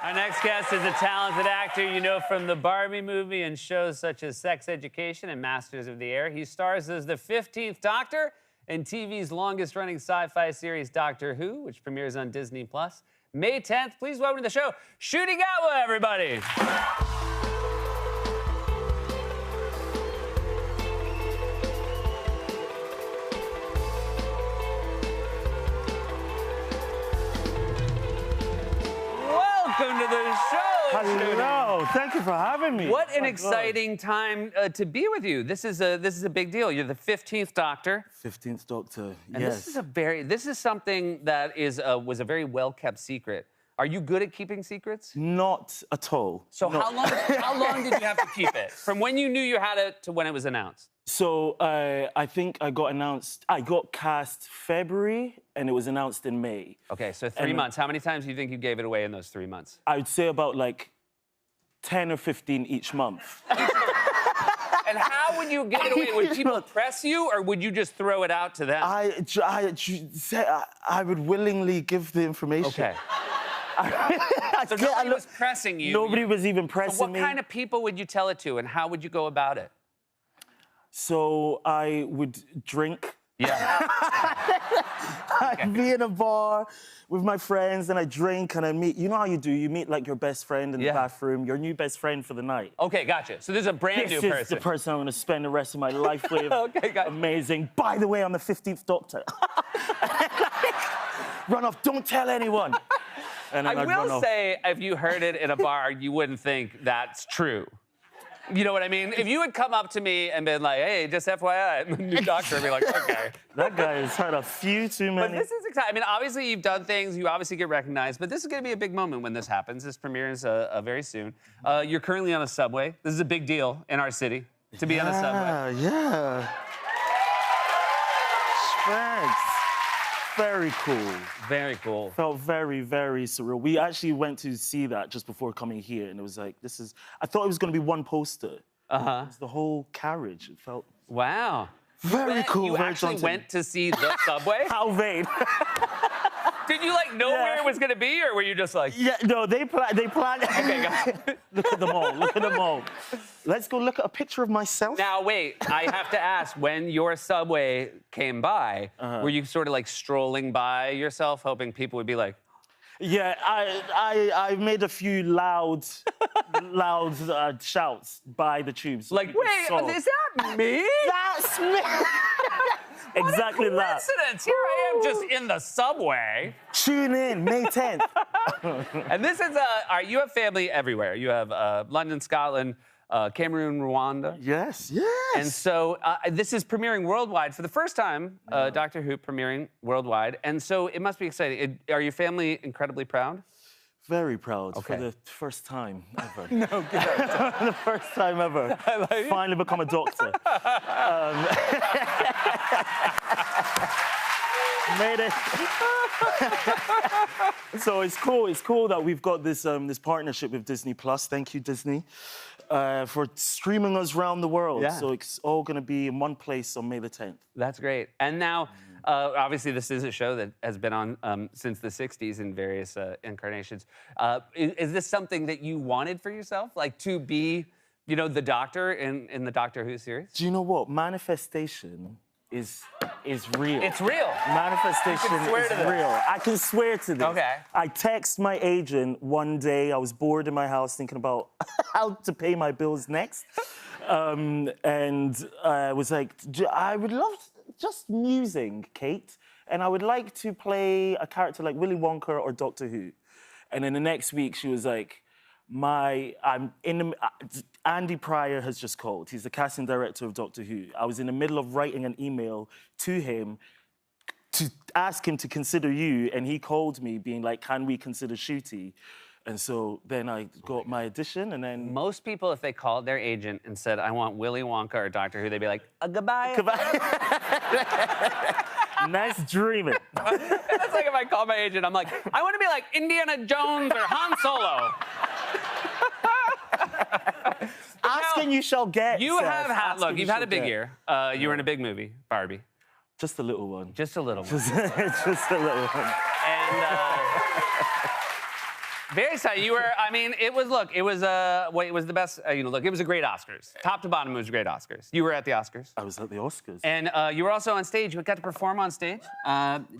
Our next guest is a talented actor you know from the Barbie movie and shows such as Sex Education and Masters of the Air. He stars as the 15th Doctor in TV's longest-running sci-fi series, Doctor Who, which premieres on Disney+. May 10th, please welcome to the show, Ncuti Gatwa, everybody. Welcome to the show. Hello, thank you for having me. What an exciting time to be with you. This is a big deal. You're the 15th Doctor. 15th Doctor, And yes. this is something that was a very well-kept secret. Are you good at keeping secrets? Not at all. So No. how long did you have to keep it? From when you knew you had it to when it was announced? So I think I got cast February and it was announced in May. Okay, so 3 months. How many times do you think you gave it away in those 3 months? I would say about like 10 or 15 each month. And how would you give it away? Would people press you, or would you just throw it out to them? I would willingly give the information. Okay. So nobody was pressing you. Nobody was even pressing me. What kind of people would you tell it to, and how would you go about it? So I would drink. Yeah. I'd be in a bar with my friends and I drink and I meet, you know how you do, you meet like your best friend in the bathroom, your new best friend for the night. Okay, gotcha. So this is a brand new person. This is the person I'm gonna spend the rest of my life with. Okay, gotcha. Amazing. By the way, I'm the 15th Doctor. Run off, don't tell anyone. And then I I'd run will off. say, if you heard it in a bar, you wouldn't think that's true. You know what I mean? If you had come up to me and been like, hey, just FYI, I'm the new doctor, I'd be like, okay. That guy has had a few too many. But this is exciting. I mean, obviously, you've done things, you obviously get recognized, but this is going to be a big moment when this happens. This premieres very soon. You're currently on a subway. This is a big deal in our city, to be on a subway. Yeah. Thanks. Very cool. Very cool. Felt very, very surreal. We actually went to see that just before coming here, and it was like, I thought it was going to be one poster. Uh-huh. It was the whole carriage. It felt Wow. very cool. You very actually daunting. went to see the subway? How vain. Did you, like, know where it was going to be, or were you just like... Yeah, no, they planned. Okay, got it. Look at them all. Look at them all. Let's go look at a picture of myself. Now, wait, I have to ask, when your subway came by, were you sort of like strolling by yourself, hoping people would be like, Yeah, I made a few loud shouts by the tubes. like, wait, is that me? That's me. Exactly What a that. coincidence. Here I am just in the subway. Tune in, May 10th. And this is, you have family everywhere. You have London, Scotland, Cameroon, Rwanda. Yes, yes. And so this is premiering worldwide for the first time, Doctor Who premiering worldwide. And so it must be exciting. Are your family incredibly proud? Very proud Okay. for the first time ever. No, good. The first time ever. Finally become a doctor. Made it. So it's cool. It's cool that we've got this this partnership with Disney+. Thank you, Disney, for streaming us around the world. Yeah. So it's all going to be in one place on May the 10th. That's great. And now, obviously, this is a show that has been on since the 60s in various incarnations. Is this something that you wanted for yourself? Like, to be, you know, the Doctor in the Doctor Who series? Do you know what? Manifestation is real. It's real. Manifestation You can swear is to this. real. I can swear to this. Okay. I text my agent one day. I was bored in my house thinking about how to pay my bills next. And I was like, I would love just musing, Kate. And I would like to play a character like Willy Wonka or Doctor Who. And then the next week she was like, Andy Pryor has just called. He's the casting director of Doctor Who. I was in the middle of writing an email to him to ask him to consider you, and he called me being like, can we consider Ncuti? And so then I got my audition, and then... Most people, if they called their agent and said, I want Willy Wonka or Doctor Who, they'd be like, goodbye. Nice dreaming. That's like if I call my agent, I'm like, I want to be like Indiana Jones or Han Solo. Ask and you shall get. You Seth. have had, Ask look, and you've you had a shall big get. year. You were in a big movie, Barbie. Just a little one. Just a little one. Just a little one. And Very excited. You were, I mean, it was the best, look, it was a great Oscars. Top to bottom, it was a great Oscars. You were at the Oscars. I was at the Oscars. And you were also on stage. You got to perform on stage.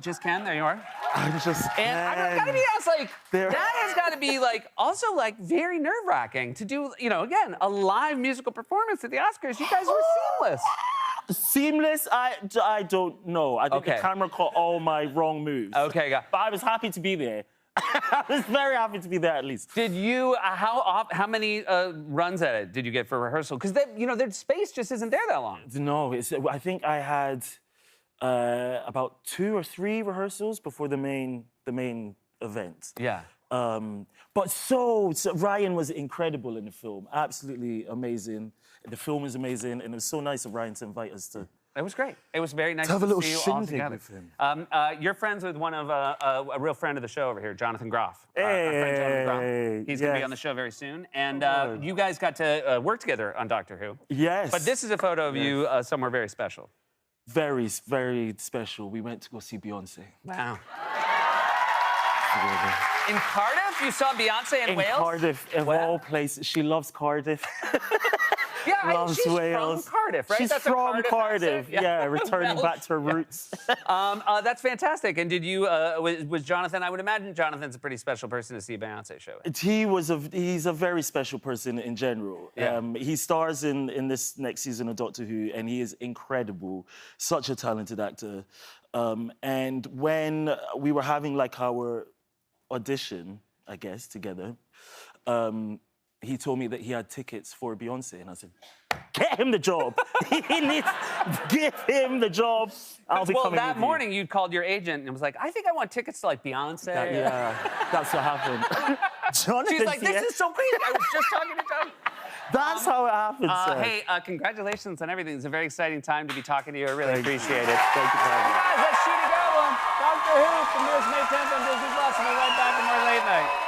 Just Ken, there you are. I just And I gotta be honest, like, that has gotta be, like, also, like, very nerve-wracking to do, again, a live musical performance at the Oscars. You guys were seamless. Seamless? I don't know. I think the camera caught all my wrong moves. Okay, got. But I was happy to be there. I was very happy to be there, at least. Did you, how many runs at it did you get for rehearsal? Because, their space just isn't there that long. No, I think I had about 2 or 3 rehearsals before the main event. Yeah. But so Ryan was incredible in the film. Absolutely amazing. The film was amazing, and it was so nice of Ryan to invite us to. It was great. It was very nice to have a little see you all shindig together. with him. You're friends with one of a real friend of the show over here, Jonathan Groff. Our friend Jonathan Groff. He's going to be on the show very soon. And you guys got to work together on Doctor Who. Yes. But this is a photo of you somewhere very special. Very, very special. We went to go see Beyonce. Wow. In Cardiff? You saw Beyonce in Wales? In Cardiff, of all places. She loves Cardiff. Yeah, she's Wales. from Cardiff, right? She's That's from Cardiff. Yeah, returning back to her roots. That's fantastic. And did you, was Jonathan, I would imagine Jonathan's a pretty special person to see a Beyonce show with. He's a very special person in general. Yeah. He stars in this next season of Doctor Who, and he is incredible. Such a talented actor. And when we were having like our audition, I guess, together, he told me that he had tickets for Beyonce, and I said, "Get him the job. Give him the job. I'll be coming with you." Well, that morning you called your agent and was like, "I think I want tickets to like Beyonce." Yeah, that's what happened. Jonathan, She's like, "This is so crazy. I was just talking to John." That's how it happened, sir. Hey, congratulations on everything. It's a very exciting time to be talking to you. I really appreciate it. Thank you for having me. Guys, let's shoot a go. Doctor Who from May 10th on Disney Plus. We'll be right back with more Late Night.